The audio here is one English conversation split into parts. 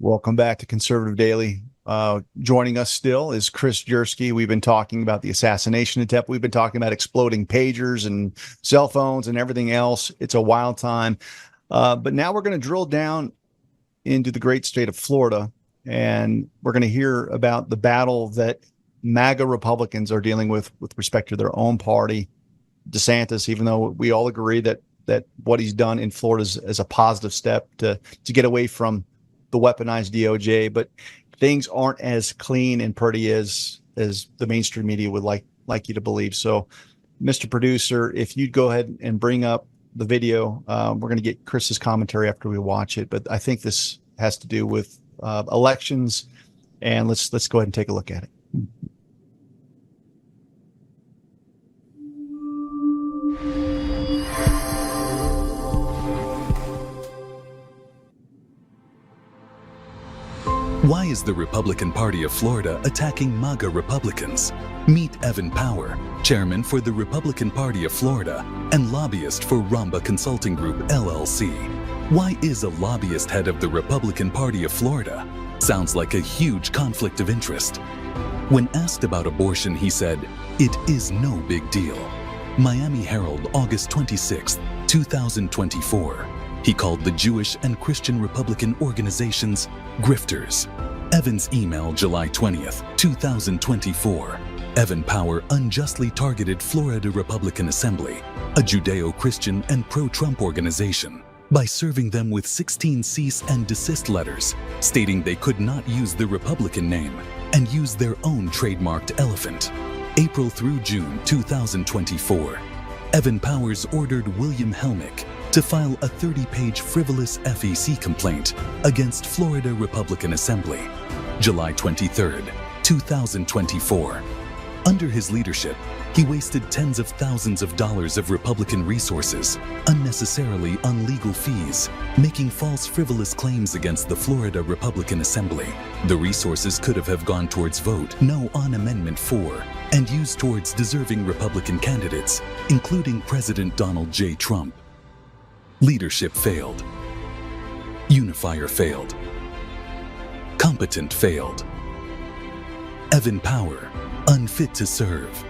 Welcome back to Conservative Daily. Joining us still is Chris Jersky. We've been talking about the assassination attempt. We've been talking about exploding pagers and cell phones and everything else. It's a wild time. But now we're going to drill down into the great state of Florida, and we're going to hear about the battle that MAGA Republicans are dealing with respect to their own party. DeSantis, even though we all agree that what he's done in Florida is a positive step to get away from the weaponized DOJ, but things aren't as clean and pretty as the mainstream media would like you to believe. So, Mr. Producer, if you'd go ahead and bring up the video, we're going to get Chris's commentary after we watch it. But I think this has to do with elections, and let's go ahead and take a look at it. Why is the Republican Party of Florida attacking MAGA Republicans? Meet Evan Power, chairman for the Republican Party of Florida and lobbyist for Ramba Consulting Group, LLC. Why is a lobbyist head of the Republican Party of Florida? Sounds like a huge conflict of interest. When asked about abortion, he said, "It is no big deal." Miami Herald, August 26, 2024. He called the Jewish and Christian Republican organizations grifters. Evans' email, July 20th, 2024. Evan Power unjustly targeted Florida Republican Assembly, a Judeo-Christian and pro-Trump organization, by serving them with 16 cease and desist letters, stating they could not use the Republican name and use their own trademarked elephant. April through June 2024. Evan Powers ordered William Helmick to file a 30-page frivolous FEC complaint against Florida Republican Assembly. July 23, 2024. Under his leadership, he wasted tens of thousands of dollars of Republican resources, unnecessarily on legal fees, making false frivolous claims against the Florida Republican Assembly. The resources could have gone towards vote no on Amendment 4 and used towards deserving Republican candidates, including President Donald J. Trump. Leadership failed. Unifier failed. Competent failed. Evan Power, unfit to serve.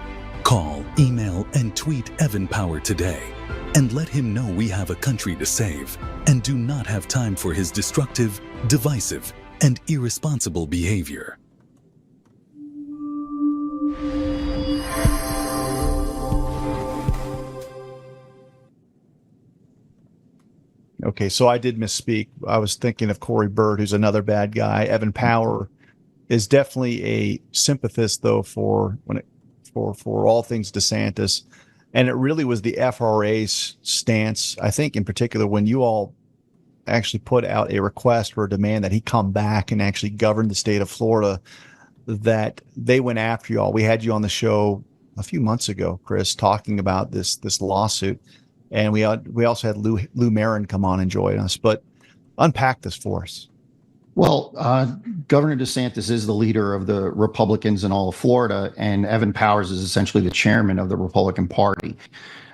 Call, email, and tweet Evan Power today and let him know we have a country to save and do not have time for his destructive, divisive, and irresponsible behavior. Okay, so I did misspeak. I was thinking of Corey Bird, who's another bad guy. Evan Power is definitely a sympathist, though, for all things DeSantis, and it really was the FRA's stance. I think, in particular, when you all actually put out a request or a demand that he come back and actually govern the state of Florida, that they went after you all. We had you on the show a few months ago, Chris, talking about this lawsuit. And we also had Lou Marin come on and join us. But unpack this for us. Well, Governor DeSantis is the leader of the Republicans in all of Florida, and Evan Powers is essentially the chairman of the Republican Party.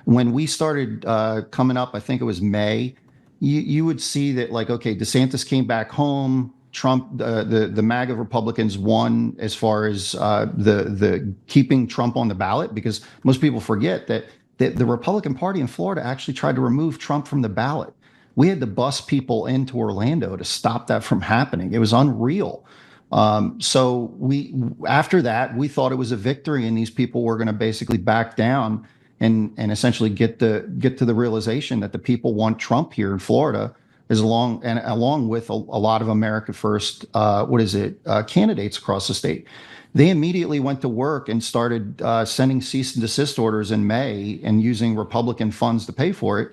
When we started coming up, I think it was May, you would see that, like, okay, DeSantis came back home. Trump, the MAGA Republicans won as far as the keeping Trump on the ballot, because most people forget that the Republican Party in Florida actually tried to remove Trump from the ballot. We had to bus people into Orlando to stop that from happening. It was unreal. So after that, we thought it was a victory, and these people were going to basically back down and essentially get to the realization that the people want Trump here in Florida, along with a lot of America First candidates across the state. They immediately went to work and started sending cease and desist orders in May and using Republican funds to pay for it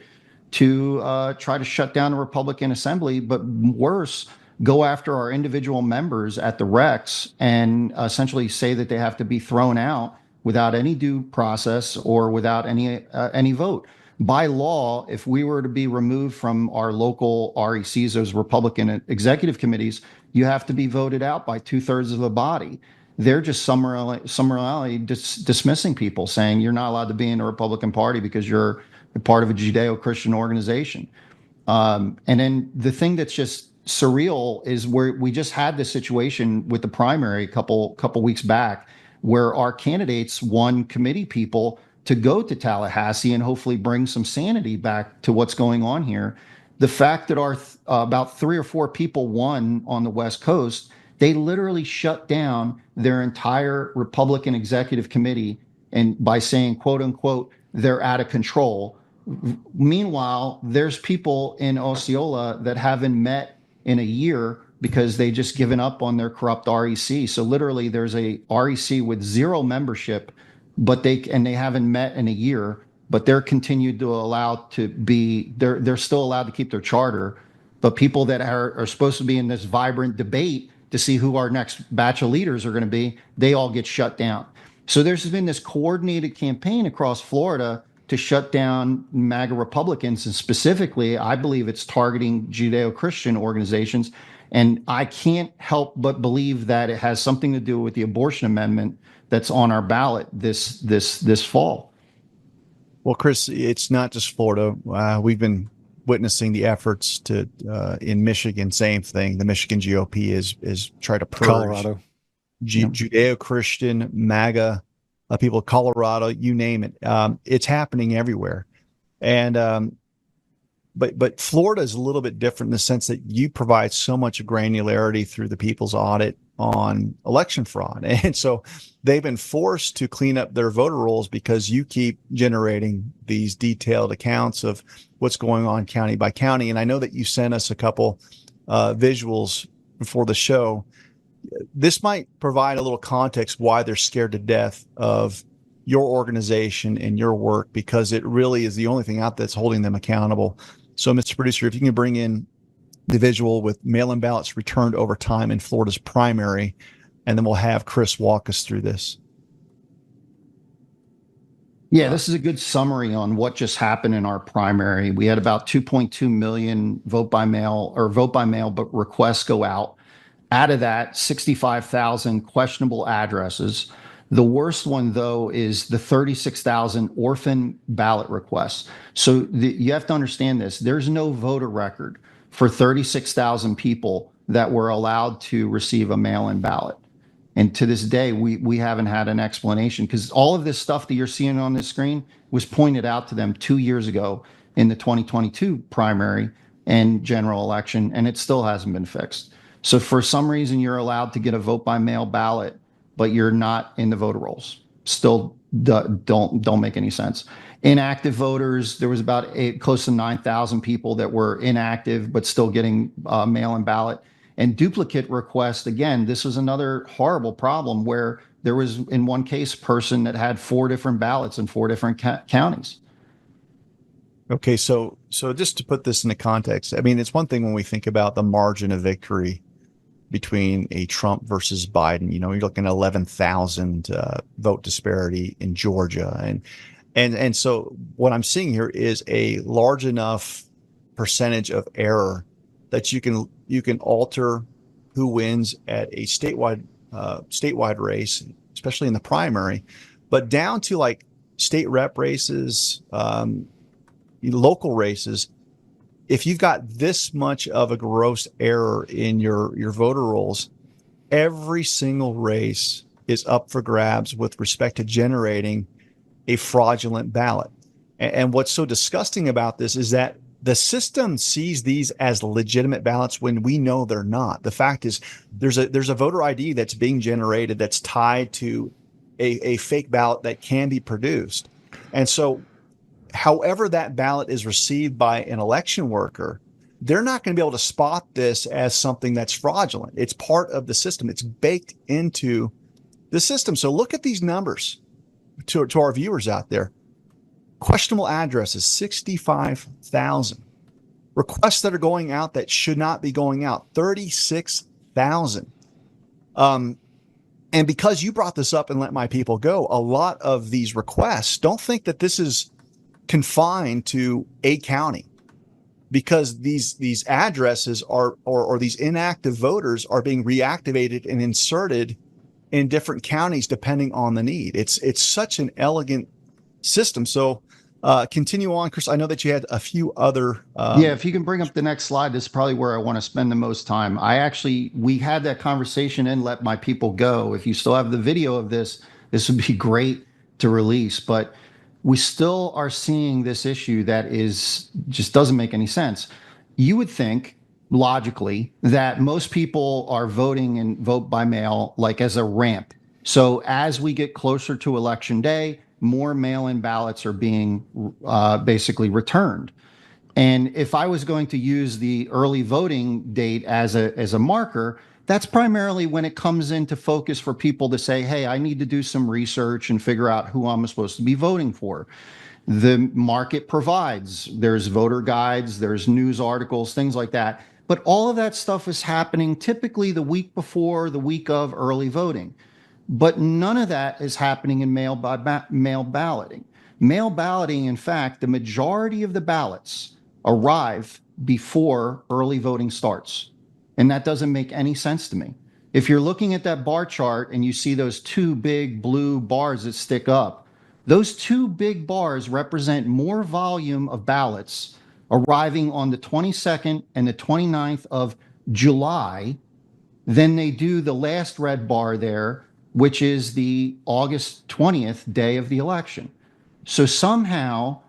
to try to shut down the Republican Assembly, but worse, go after our individual members at the Recs and essentially say that they have to be thrown out without any due process or without any vote. By law, if we were to be removed from our local RECs, those Republican executive committees, you have to be voted out by 2/3 of the body. They're just summarily dismissing people, saying you're not allowed to be in the Republican Party because you're part of a Judeo-Christian organization. And then the thing that's just surreal is where we just had this situation with the primary a couple weeks back, where our candidates won committee people to go to Tallahassee and hopefully bring some sanity back to what's going on here. The fact that our about 3 or 4 people won on the West Coast, they literally shut down their entire Republican executive committee, and by saying, quote unquote, they're out of control. Meanwhile, there's people in Osceola that haven't met in a year because they just given up on their corrupt REC. So literally there's a REC with 0 membership, but they haven't met in a year, but they're continued to allow to be, they're still allowed to keep their charter. But people that are supposed to be in this vibrant debate to see who our next batch of leaders are going to be, they all get shut down. So there's been this coordinated campaign across Florida to shut down MAGA Republicans, and specifically, I believe it's targeting Judeo-Christian organizations. And I can't help but believe that it has something to do with the abortion amendment that's on our ballot this fall. Well, Chris, it's not just Florida. We've been witnessing the efforts to in Michigan, same thing. The Michigan GOP is try to purge Colorado, Judeo-Christian, MAGA people, Colorado, you name it. It's happening everywhere. And but Florida is a little bit different in the sense that you provide so much granularity through the People's Audit on election fraud. And so they've been forced to clean up their voter rolls because you keep generating these detailed accounts of what's going on county by county. And I know that you sent us a couple visuals before the show. This might provide a little context why they're scared to death of your organization and your work, because it really is the only thing out that's holding them accountable. So, Mr. Producer, if you can bring in the visual with mail-in ballots returned over time in Florida's primary, and then we'll have Chris walk us through this. Yeah, this is a good summary on what just happened in our primary. We had about 2.2 million vote by mail but requests go out. Out of that, 65,000 questionable addresses. The worst one, though, is the 36,000 orphan ballot requests. So you have to understand this. There's no voter record for 36,000 people that were allowed to receive a mail-in ballot. And to this day, we haven't had an explanation, because all of this stuff that you're seeing on this screen was pointed out to them 2 years ago in the 2022 primary and general election, and it still hasn't been fixed. So for some reason, you're allowed to get a vote by mail ballot, but you're not in the voter rolls. Still don't make any sense. Inactive voters, there was about close to 9,000 people that were inactive, but still getting mail-in ballot. And duplicate requests, again, this was another horrible problem where there was, in one case, a person that had 4 different ballots in 4 different counties. Okay, so just to put this into context, I mean, it's one thing when we think about the margin of victory between a Trump versus Biden. You know, you're looking at 11,000 vote disparity in Georgia, and so what I'm seeing here is a large enough percentage of error that you can alter who wins at a statewide race, especially in the primary, but down to like state rep races, local races. If you've got this much of a gross error in your voter rolls, every single race is up for grabs with respect to generating a fraudulent ballot. And what's so disgusting about this is that the system sees these as legitimate ballots when we know they're not. The fact is there's a voter ID that's being generated that's tied to a fake ballot that can be produced. And so however that ballot is received by an election worker, they're not going to be able to spot this as something that's fraudulent. It's part of the system. It's baked into the system. So look at these numbers to our viewers out there. Questionable addresses, 65,000. Requests that are going out that should not be going out, 36,000. And because you brought this up and let my people go, a lot of these requests, don't think that this is confined to a county, because these addresses are or these inactive voters are being reactivated and inserted in different counties depending on the need. It's such an elegant system. So Continue on, Chris. I know that you had a few other. Yeah, if you can bring up the next slide, this is probably where I want to spend the most time. We had that conversation and let my people go. If you still have the video of this, this would be great to release. But we still are seeing this issue that is just doesn't make any sense. You would think logically that most people are voting and vote by mail like as a ramp. So as we get closer to election day, more mail-in ballots are being basically returned. And if I was going to use the early voting date as a marker, that's primarily when it comes into focus for people to say, hey, I need to do some research and figure out who I'm supposed to be voting for. The market provides, there's voter guides, there's news articles, things like that. But all of that stuff is happening typically the week before, the week of early voting. But none of that is happening in mail balloting. Mail balloting, in fact, the majority of the ballots arrive before early voting starts. And that doesn't make any sense to me. If you're looking at that bar chart and you see those two big blue bars that stick up, those two big bars represent more volume of ballots arriving on the 22nd and the 29th of July than they do the last red bar there, which is the August 20th day of the election. So somehow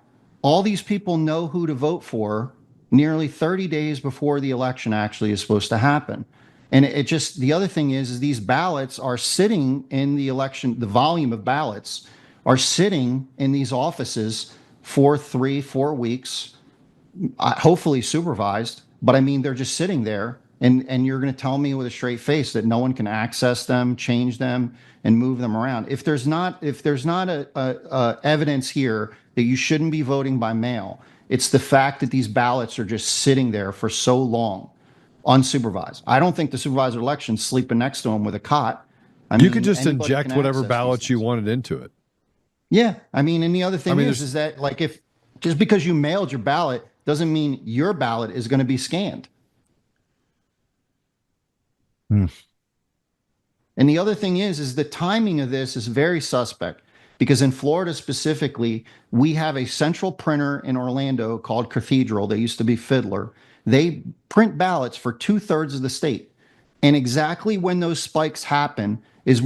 all these people know who to vote for nearly 30 days before the election actually is supposed to happen. And it just, the other thing is these ballots are sitting in the election, the volume of ballots are sitting in these offices for 3-4 weeks, hopefully supervised, but I mean, they're just sitting there. And you're going to tell me with a straight face that no one can access them, change them, and move them around. If there's not a evidence here that you shouldn't be voting by mail, it's the fact that these ballots are just sitting there for so long, unsupervised. I don't think the supervisor election's sleeping next to them with a cot. You could just inject whatever ballots you wanted into it. Yeah, I mean, and the other thing is that like if just because you mailed your ballot doesn't mean your ballot is going to be scanned. And the other thing is the timing of this is very suspect because in Florida specifically, we have a central printer in Orlando called Cathedral. They used to be Fiddler. They print ballots for 2/3 of the state. And exactly when those spikes happen is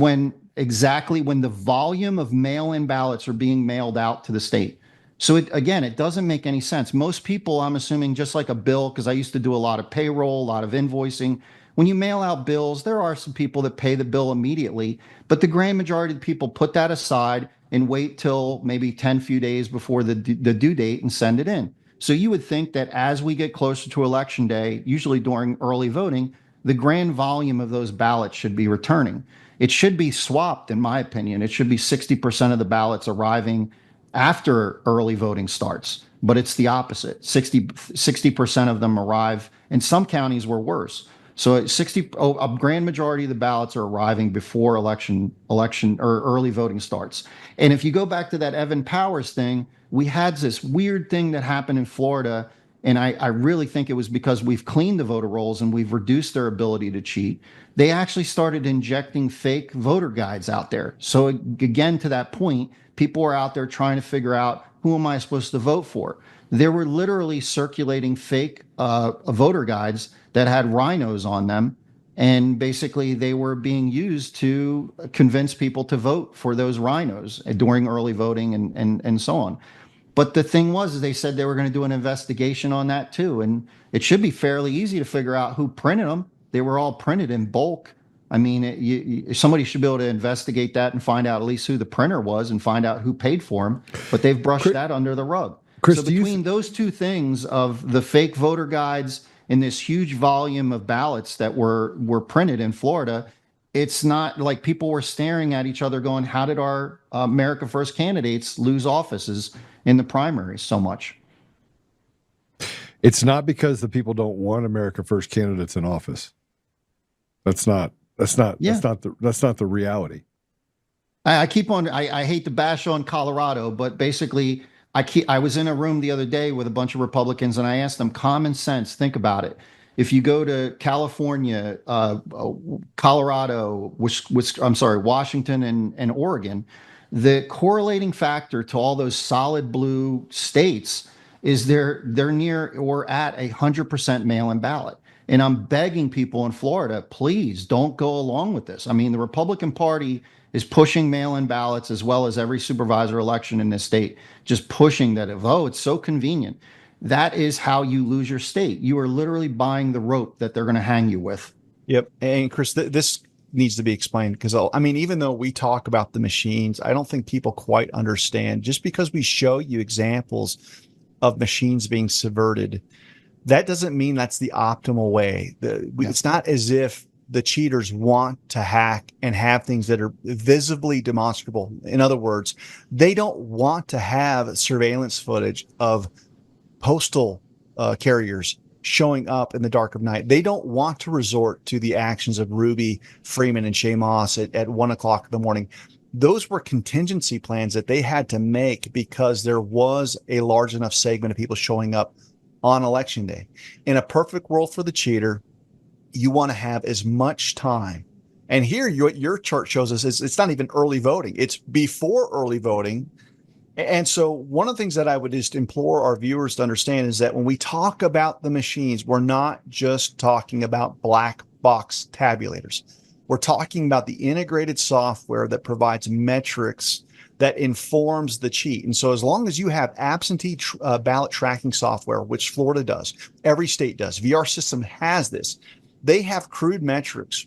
exactly when the volume of mail-in ballots are being mailed out to the state. So again, it doesn't make any sense. Most people, I'm assuming, just like a bill, because I used to do a lot of payroll, a lot of invoicing. When you mail out bills, there are some people that pay the bill immediately, but the grand majority of people put that aside and wait till maybe 10 few days before the due date and send it in. So you would think that as we get closer to election day, usually during early voting, the grand volume of those ballots should be returning. It should be swapped, in my opinion. It should be 60% of the ballots arriving after early voting starts, but it's the opposite. 60% of them arrive, and some counties were worse. So a grand majority of the ballots are arriving before election or early voting starts. And if you go back to that Evan Powers thing, we had this weird thing that happened in Florida. And I really think it was because we've cleaned the voter rolls and we've reduced their ability to cheat. They actually started injecting fake voter guides out there. So again, to that point, people were out there trying to figure out, who am I supposed to vote for? There were literally circulating fake voter guides that had rhinos on them. And basically they were being used to convince people to vote for those rhinos during early voting and so on. But the thing was, they said they were going to do an investigation on that too. And it should be fairly easy to figure out who printed them. They were all printed in bulk. I mean, somebody should be able to investigate that and find out at least who the printer was and find out who paid for them. But they've brushed that under the rug. Chris, so between those two things of the fake voter guides and this huge volume of ballots that were printed in Florida, it's not like people were staring at each other going, how did our America First candidates lose offices in the primaries so much? It's not because the people don't want America First candidates in office. That's not the reality. I keep on, I hate to bash on Colorado, but basically I was in a room the other day with a bunch of Republicans and I asked them common sense, think about it. If you go to California, Colorado, Washington and Oregon, The correlating factor to all those solid blue states is they're near or at 100% mail-in ballot. And I'm begging people in Florida, please don't go along with this. I mean, the Republican Party is pushing mail-in ballots as well as every supervisor election in this state, just pushing that. Oh, it's so convenient. That is how you lose your state. You are literally buying the rope that they're going to hang you with. Yep. And Chris, this needs to be explained because I mean, even though we talk about the machines, I don't think people quite understand. Just because we show you examples of machines being subverted, that doesn't mean that's the optimal way. It's not as if the cheaters want to hack and have things that are visibly demonstrable. In other words, they don't want to have surveillance footage of postal carriers showing up in the dark of night. They don't want to resort to the actions of Ruby Freeman and Shay Moss at 1 o'clock in the morning. Those were contingency plans that they had to make because there was a large enough segment of people showing up on election day. In a perfect world for the cheater, you want to have as much time. And here your chart shows us it's not even early voting. It's before early voting. And so one of the things that I would just implore our viewers to understand is that when we talk about the machines, we're not just talking about black box tabulators. We're talking about the integrated software that provides metrics that informs the cheat. And so as long as you have absentee ballot tracking software, which Florida does, every state does, VR System has this, they have crude metrics,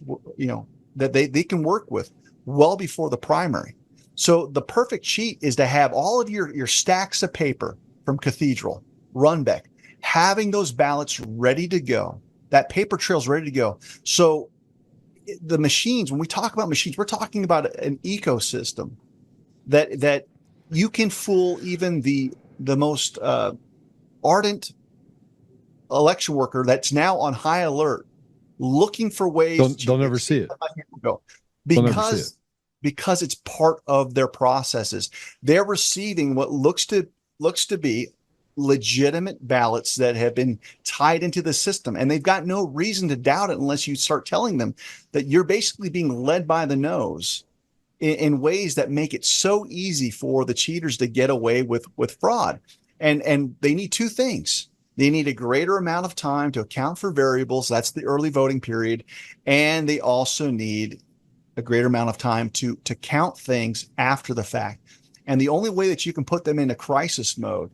that they can work with well before the primary. So the perfect cheat is to have all of your stacks of paper from Cathedral, Runbeck, having those ballots ready to go, that paper trail's ready to go. So the machines, when we talk about machines, we're talking about an ecosystem that you can fool even the most ardent election worker that's now on high alert, looking for ways. They'll never see it. Because it's part of their processes. They're receiving what looks to be legitimate ballots that have been tied into the system, and they've got no reason to doubt it unless you start telling them that you're basically being led by the nose in ways that make it so easy for the cheaters to get away with fraud. And they need two things. They need a greater amount of time to account for variables. That's the early voting period. And they also need a greater amount of time to count things after the fact. And the only way that you can put them into crisis mode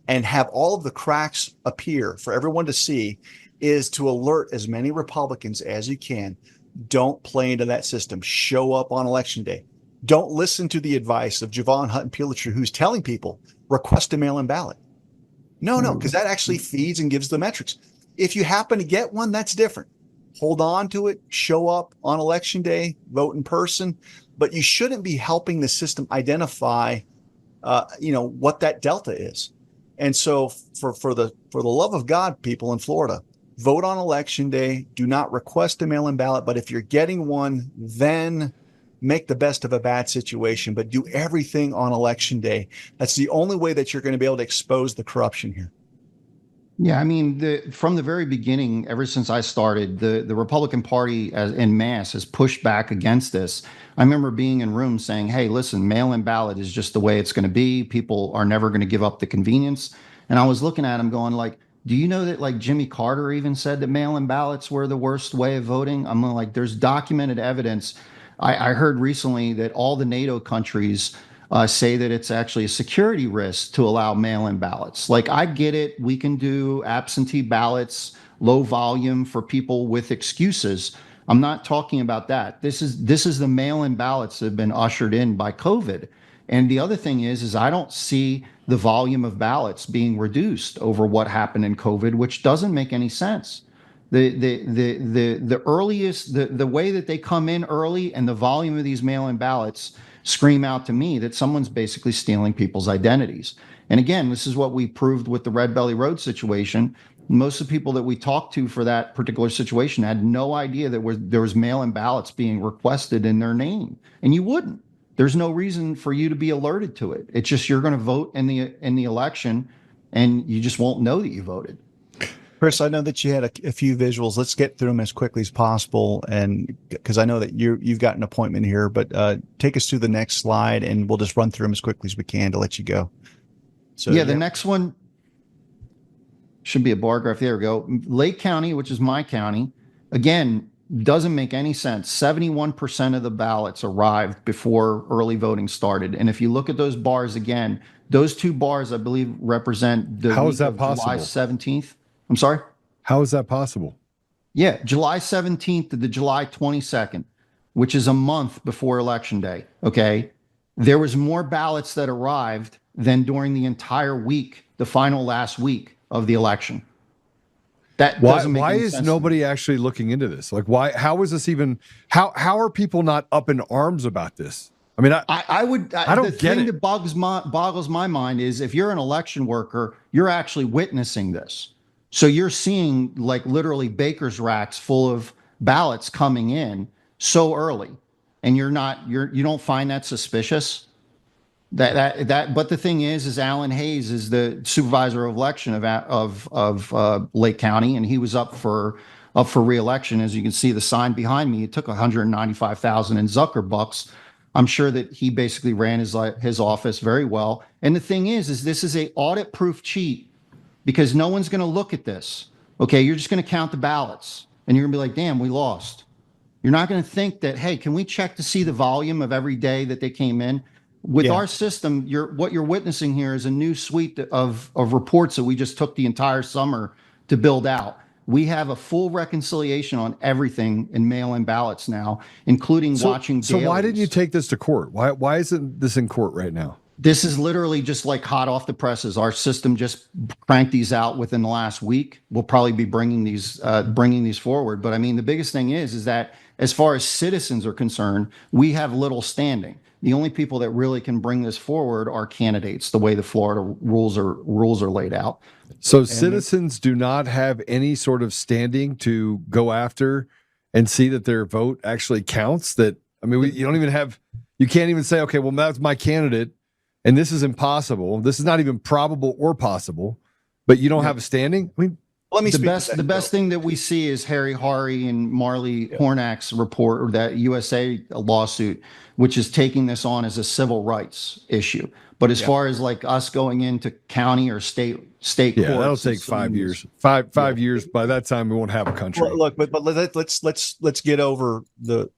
and have all of the cracks appear for everyone to see is to alert as many Republicans as you can. Don't play into that system. Show up on election day. Don't listen to the advice of Javon Hutton-Pilatry, who's telling people request a mail-in ballot. No, because that actually feeds and gives the metrics. If you happen to get one, that's different. Hold on to it, show up on election day, vote in person, but you shouldn't be helping the system identify, what that delta is. And so for the love of God, people in Florida, vote on election day. Do not request a mail-in ballot, but if you're getting one, then make the best of a bad situation, but do everything on election day. That's the only way that you're going to be able to expose the corruption here. Yeah, I mean, from the very beginning, ever since I started, the Republican Party en masse has pushed back against this. I remember being in rooms saying, hey, listen, mail-in ballot is just the way it's going to be. People are never going to give up the convenience. And I was looking at him going like, do you know that like Jimmy Carter even said that mail-in ballots were the worst way of voting? I'm like, there's documented evidence. I heard recently that all the NATO countries say that it's actually a security risk to allow mail-in ballots. Like, I get it. We can do absentee ballots, low volume for people with excuses. I'm not talking about that. This is the mail-in ballots that have been ushered in by COVID. And the other thing is I don't see the volume of ballots being reduced over what happened in COVID, which doesn't make any sense. The earliest, the way that they come in early and the volume of these mail-in ballots scream out to me that someone's basically stealing people's identities. And again, this is what we proved with the Red Belly Road situation. Most of the people that we talked to for that particular situation had no idea that there was mail-in ballots being requested in their name, and you wouldn't. There's no reason for you to be alerted to it. It's just you're going to vote in the election, and you just won't know that you voted. Chris, I know that you had a few visuals. Let's get through them as quickly as possible, and because I know that you've got an appointment here, but take us to the next slide, and we'll just run through them as quickly as we can to let you go. So yeah, the next one should be a bar graph. There we go. Lake County, which is my county, again, doesn't make any sense. 71% of the ballots arrived before early voting started, and if you look at those bars again, those two bars, I believe, represent the How is week that of July possible? 17th. I'm sorry? How is that possible? Yeah, July 17th to the July 22nd, which is a month before Election Day, okay? There was more ballots that arrived than during the entire week, the final last week of the election. That doesn't make Why any is sense. nobody actually looking into this? Like, how is this even, how are people not up in arms about this? I mean, I don't get the thing it. that boggles my mind is if you're an election worker, you're actually witnessing this. So you're seeing like literally baker's racks full of ballots coming in so early, and you don't find that suspicious. But the thing is Alan Hayes is the supervisor of election of Lake County, and he was up for re-election. As you can see, the sign behind me, it took 195,000 in Zucker bucks. I'm sure that he basically ran his office very well. And the thing is this is a audit-proof cheat because no one's going to look at this. Okay, you're just going to count the ballots, and you're going to be like, "Damn, we lost." You're not going to think that, "Hey, can we check to see the volume of every day that they came in?" With our system, what you're witnessing here is a new suite of reports that we just took the entire summer to build out. We have a full reconciliation on everything in mail-in ballots now, including watching So why dailies. didn't you take this to court? Why isn't this in court right now? This is literally just like hot off the presses. Our system just cranked these out within the last week. We'll probably be bringing these forward. But I mean, the biggest thing is that as far as citizens are concerned, we have little standing. The only people that really can bring this forward are candidates, the way the Florida rules are laid out. So citizens do not have any sort of standing to go after and see that their vote actually counts. That, I mean, you can't even say, okay, well, that's my candidate, and this is impossible. This is not even probable or possible, but you don't have a standing. I mean, let me the best thing that we see is Harry Hari and Marley Hornack's report, or that USA lawsuit, which is taking this on as a civil rights issue. But as far as like us going into county or state courts, that'll take 5 years. Five years. By that time, we won't have a country. Well, look, but let's get over the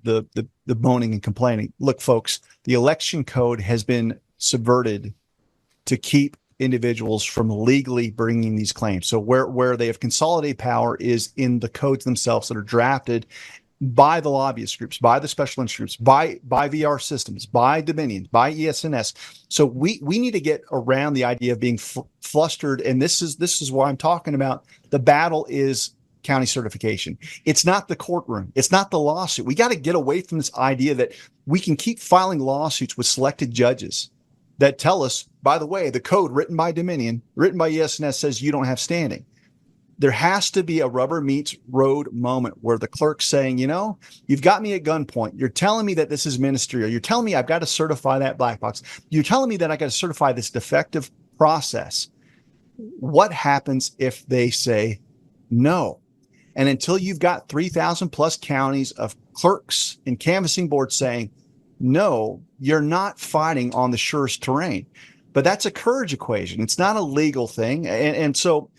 moaning and complaining. Look, folks, the election code has been subverted to keep individuals from legally bringing these claims. So where they have consolidated power is in the codes themselves that are drafted by the lobbyist groups, by the special interest groups, by VR systems, by Dominion, by ES&S. So we need to get around the idea of being flustered. And this is why I'm talking about the battle is county certification. It's not the courtroom. It's not the lawsuit. We got to get away from this idea that we can keep filing lawsuits with selected judges that tell us, by the way, the code written by Dominion, written by ES&S says you don't have standing. There has to be a rubber meets road moment where the clerk's saying, you've got me at gunpoint. You're telling me that this is ministerial. You're telling me I've got to certify that black box. You're telling me that I got to certify this defective process. What happens if they say no? And until you've got 3,000 plus counties of clerks and canvassing boards saying, no, you're not fighting on the surest terrain. But that's a courage equation. It's not a legal thing. And so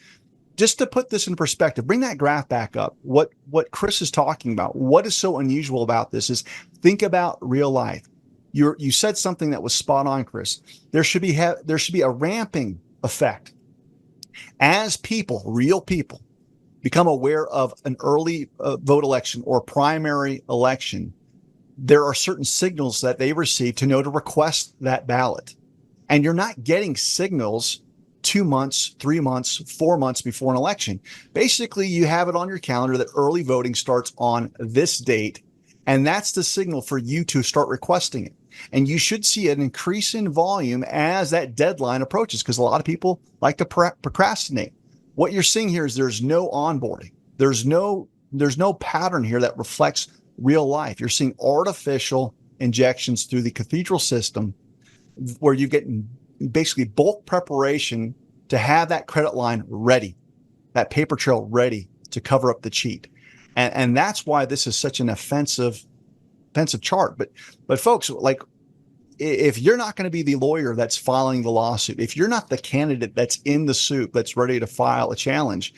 just to put this in perspective, bring that graph back up. What Chris is talking about, what is so unusual about this is think about real life. You said something that was spot on, Chris. There should be a ramping effect. As people, real people, become aware of an early vote election or primary election, there are certain signals that they receive to know to request that ballot. And you're not getting signals 2 months, 3 months, 4 months before an election. Basically, you have it on your calendar that early voting starts on this date, and that's the signal for you to start requesting it. And you should see an increase in volume as that deadline approaches, because a lot of people like to procrastinate. What you're seeing here is there's no onboarding. There's no pattern here that reflects real life. You're seeing artificial injections through the cathedral system where you get basically bulk preparation to have that credit line ready. that paper trail ready to cover up the cheat. And that's why this is such an offensive chart. But folks, like, if you're not going to be the lawyer that's filing the lawsuit, if you're not the candidate that's in the suit, that's ready to file a challenge,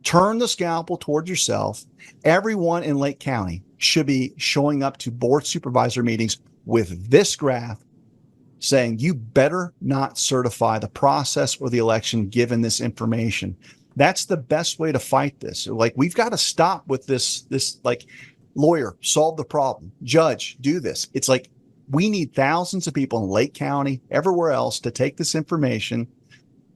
turn the scalpel toward yourself. Everyone in Lake County should be showing up to board supervisor meetings with this graph saying, you better not certify the process or the election given this information. That's the best way to fight this. Like, we've got to stop with this like, lawyer, solve the problem, judge, do this. It's like, we need thousands of people in Lake County, everywhere else, to take this information.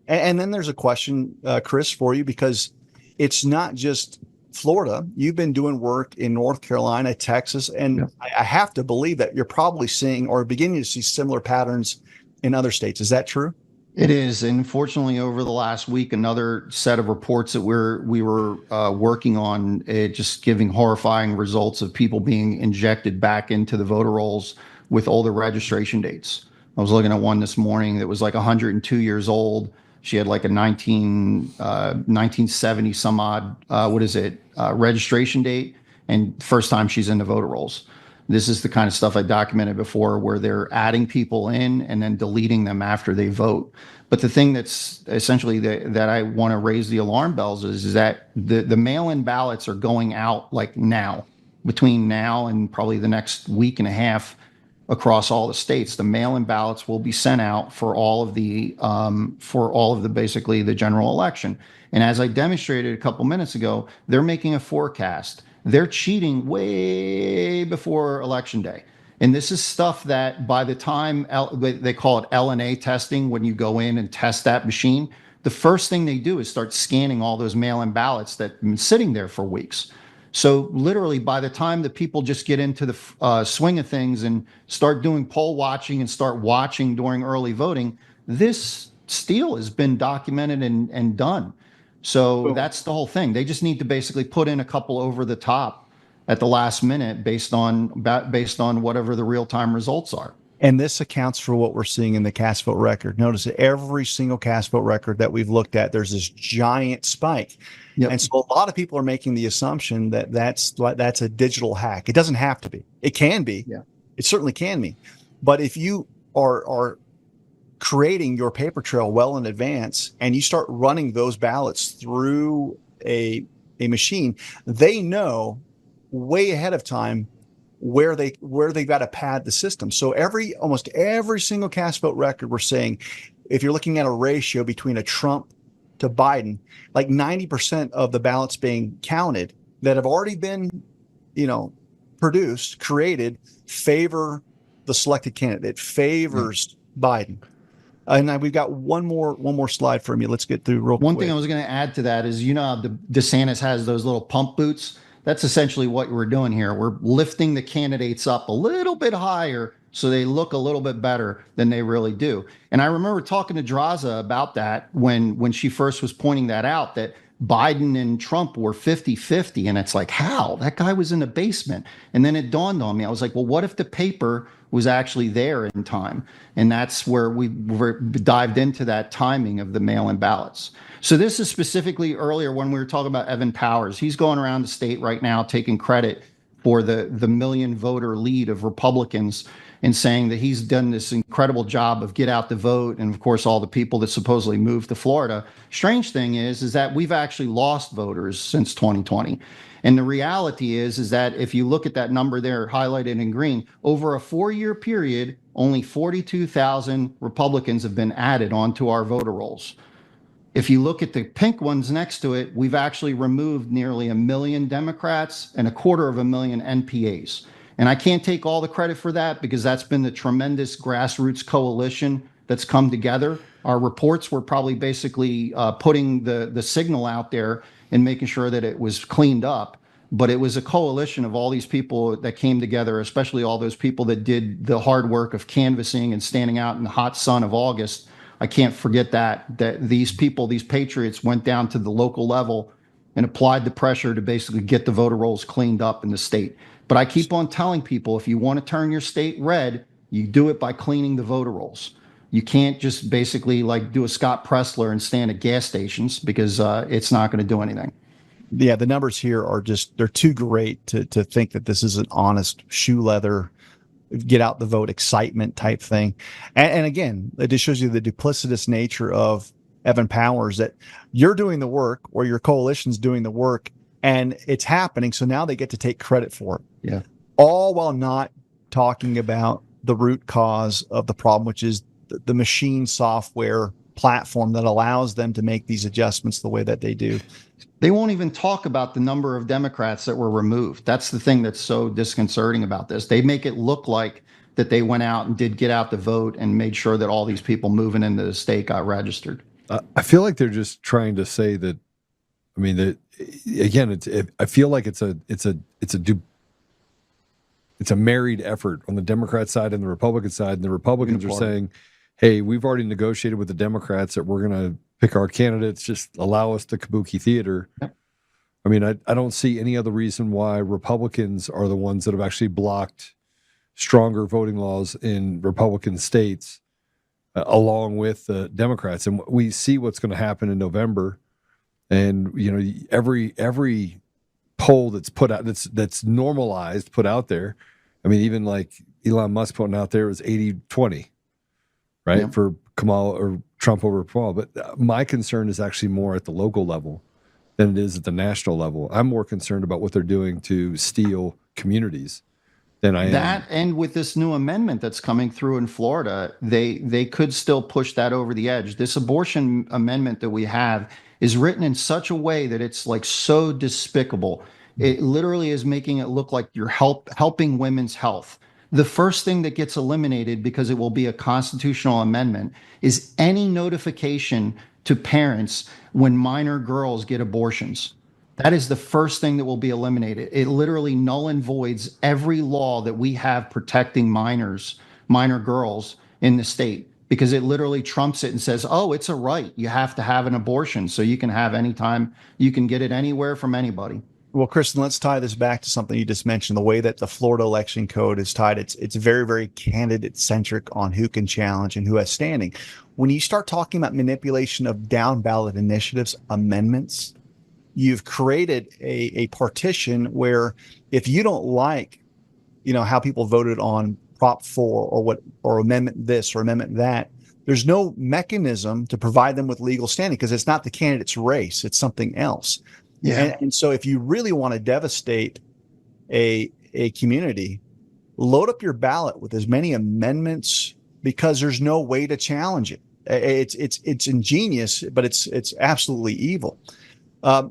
And then there's a question, Chris, for you, because it's not just Florida. You've been doing work in North Carolina, Texas, and I have to believe that you're probably seeing or beginning to see similar patterns in other states. Is that true? It is. And fortunately, over the last week, another set of reports that we were working on, just giving horrifying results of people being injected back into the voter rolls with older registration dates. I was looking at one this morning that was like 102 years old. She had like a 1970 some odd, registration date, and first time she's in the voter rolls. This is the kind of stuff I documented before, where they're adding people in and then deleting them after they vote. But the thing that's essentially that I want to raise the alarm bells is that the mail-in ballots are going out like now, between now and probably the next week and a half across all the states. The mail-in ballots will be sent out for all of the basically the general election. And as I demonstrated a couple minutes ago, they're making a forecast. They're cheating way before election day. And this is stuff that by the time they call it LNA testing, when you go in and test that machine, the first thing they do is start scanning all those mail-in ballots that have been sitting there for weeks. So literally, by the time the people just get into the swing of things and start doing poll watching and start watching during early voting, this steal has been documented and done. So that's the whole thing. They just need to basically put in a couple over the top at the last minute based on whatever the real-time results are. And this accounts for what we're seeing in the cast vote record. Notice that every single cast vote record that we've looked at, there's this giant spike. Yep. And so a lot of people are making the assumption that that's a digital hack. It doesn't have to be. It can be. Yeah. It certainly can be. But if you are creating your paper trail well in advance and you start running those ballots through a machine, they know way ahead of time where they've got to pad the system. So almost every single cast vote record, we're saying, if you're looking at a ratio between a Trump to Biden, like 90% of the ballots being counted that have already been, created, favor the selected candidate, favors Biden. And we've got one more slide from you. Let's get through real quick. One thing I was going to add to that is, how DeSantis has those little pump boots. That's essentially what we're doing here. We're lifting the candidates up a little bit higher so they look a little bit better than they really do. And I remember talking to Draza about that when she first was pointing that out, that Biden and Trump were 50-50. And it's like, how? That guy was in the basement. And then it dawned on me. I was like, well, what if the paper was actually there in time? And that's where we dived into that timing of the mail-in ballots. So this is specifically earlier when we were talking about Evan Powers. He's going around the state right now taking credit for the million voter lead of Republicans and saying that he's done this incredible job of get out the vote, and of course all the people that supposedly moved to Florida. Strange thing is that we've actually lost voters since 2020. And the reality is that if you look at that number there highlighted in green, over a 4-year period, only 42,000 Republicans have been added onto our voter rolls. If you look at the pink ones next to it, we've actually removed nearly 1 million Democrats and 250,000 NPAs. And I can't take all the credit for that because that's been the tremendous grassroots coalition that's come together. Our reports were probably basically putting the signal out there and making sure that it was cleaned up. But it was a coalition of all these people that came together, especially all those people that did the hard work of canvassing and standing out in the hot sun of August. I can't forget that these people, these patriots, went down to the local level and applied the pressure to basically get the voter rolls cleaned up in the state. But I keep on telling people, if you want to turn your state red, you do it by cleaning the voter rolls. You can't just basically like do a Scott Pressler and stand at gas stations because it's not going to do anything. Yeah, the numbers here are they're too great to think that this is an honest shoe leather, get out the vote excitement type thing. And again, it just shows you the duplicitous nature of Evan Powers, that you're doing the work or your coalition's doing the work and it's happening. So now they get to take credit for it. Yeah. All while not talking about the root cause of the problem, which is the machine software platform that allows them to make these adjustments the way that they do. They won't even talk about the number of Democrats that were removed. That's the thing that's so disconcerting about this. They make it look like that they went out and did get out the vote and made sure that all these people moving into the state got registered. I feel like they're just trying to say that. I mean, that again, I feel like it's a married effort on the Democrat side and the Republican side, and the Republicans are saying, "Hey, we've already negotiated with the Democrats that we're going to pick our candidates. Just allow us the kabuki theater." Yep. I mean, I don't see any other reason why Republicans are the ones that have actually blocked stronger voting laws in Republican states, along with the Democrats. And we see what's going to happen in November. And every poll that's put out, that's normalized, put out there. I mean, even like Elon Musk putting out there was 80-20, right? Yeah. For Kamala or Trump over Kamala. But my concern is actually more at the local level than it is at the national level. I'm more concerned about what they're doing to steal communities than I am. That, and with this new amendment that's coming through in Florida, they could still push that over the edge. This abortion amendment that we have is written in such a way that it's like so despicable. It literally is making it look like you're helping women's health. The first thing that gets eliminated, because it will be a constitutional amendment, is any notification to parents when minor girls get abortions. That is the first thing that will be eliminated. It literally null and voids every law that we have protecting minor girls in the state, because it literally trumps it and says, oh, it's a right. You have to have an abortion, so you can have anytime, you can get it anywhere from anybody. Well, Kristen, let's tie this back to something you just mentioned, the way that the Florida election code is tied. It's very, very candidate centric on who can challenge and who has standing. When you start talking about manipulation of down ballot initiatives, amendments, you've created a partition where if you don't like, how people voted on Prop 4 or amendment this or amendment that, there's no mechanism to provide them with legal standing, because it's not the candidate's race, it's something else. Yeah. And so if you really want to devastate a community, load up your ballot with as many amendments, because there's no way to challenge it. It's ingenious, but it's absolutely evil.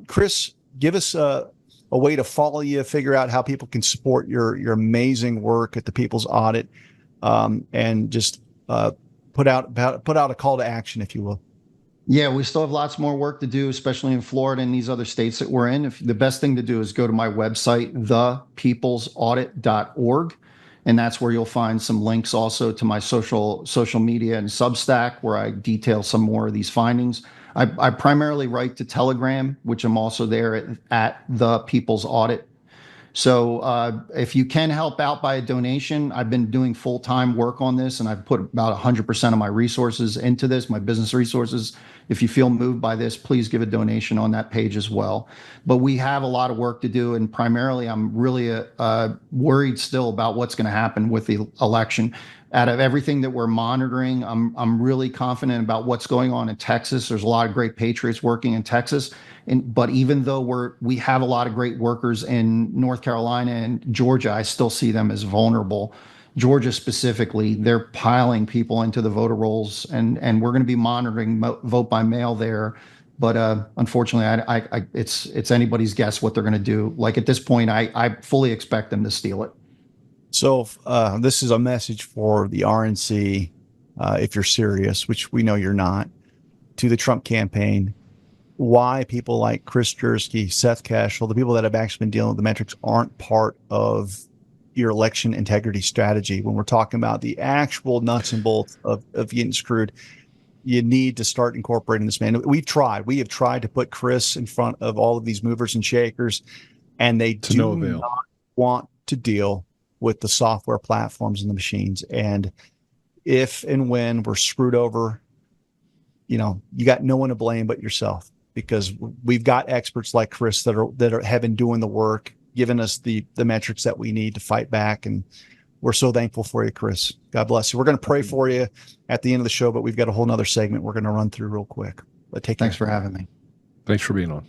Chris, give us a way to follow you, figure out how people can support your amazing work at the People's Audit, and just put out a call to action, if you will. Yeah, we still have lots more work to do, especially in Florida and these other states that we're in. The best thing to do is go to my website, thepeoplesaudit.org. And that's where you'll find some links also to my social media and Substack, where I detail some more of these findings. I primarily write to Telegram, which I'm also there at The People's Audit. So if you can help out by a donation, I've been doing full-time work on this, and I've put about 100% of my resources into this, my business resources. If you feel moved by this, please give a donation on that page as well. But we have a lot of work to do, and primarily I'm really worried still about what's going to happen with the election. Out of everything that we're monitoring, I'm really confident about what's going on in Texas. There's a lot of great patriots working in Texas. But even though we have a lot of great workers in North Carolina and Georgia, I still see them as vulnerable. Georgia specifically, they're piling people into the voter rolls, and we're going to be monitoring vote by mail there. But unfortunately, it's anybody's guess what they're going to do. Like at this point, I fully expect them to steal it. So this is a message for the RNC, if you're serious, which we know you're not, to the Trump campaign. Why people like Chris Jursky, Seth Keshel, the people that have actually been dealing with the metrics, aren't part of your election integrity strategy. When we're talking about the actual nuts and bolts of getting screwed, you need to start incorporating this, man. We have tried to put Chris in front of all of these movers and shakers, and they do not want to deal with the software platforms and the machines. And if and when we're screwed over, you got no one to blame but yourself, because we've got experts like Chris that have been doing the work, giving us the metrics that we need to fight back. And we're so thankful for you, Chris. God bless you. We're going to pray for you at the end of the show, but we've got a whole nother segment we're going to run through real quick. But take care. Thanks for having me. Thanks for being on.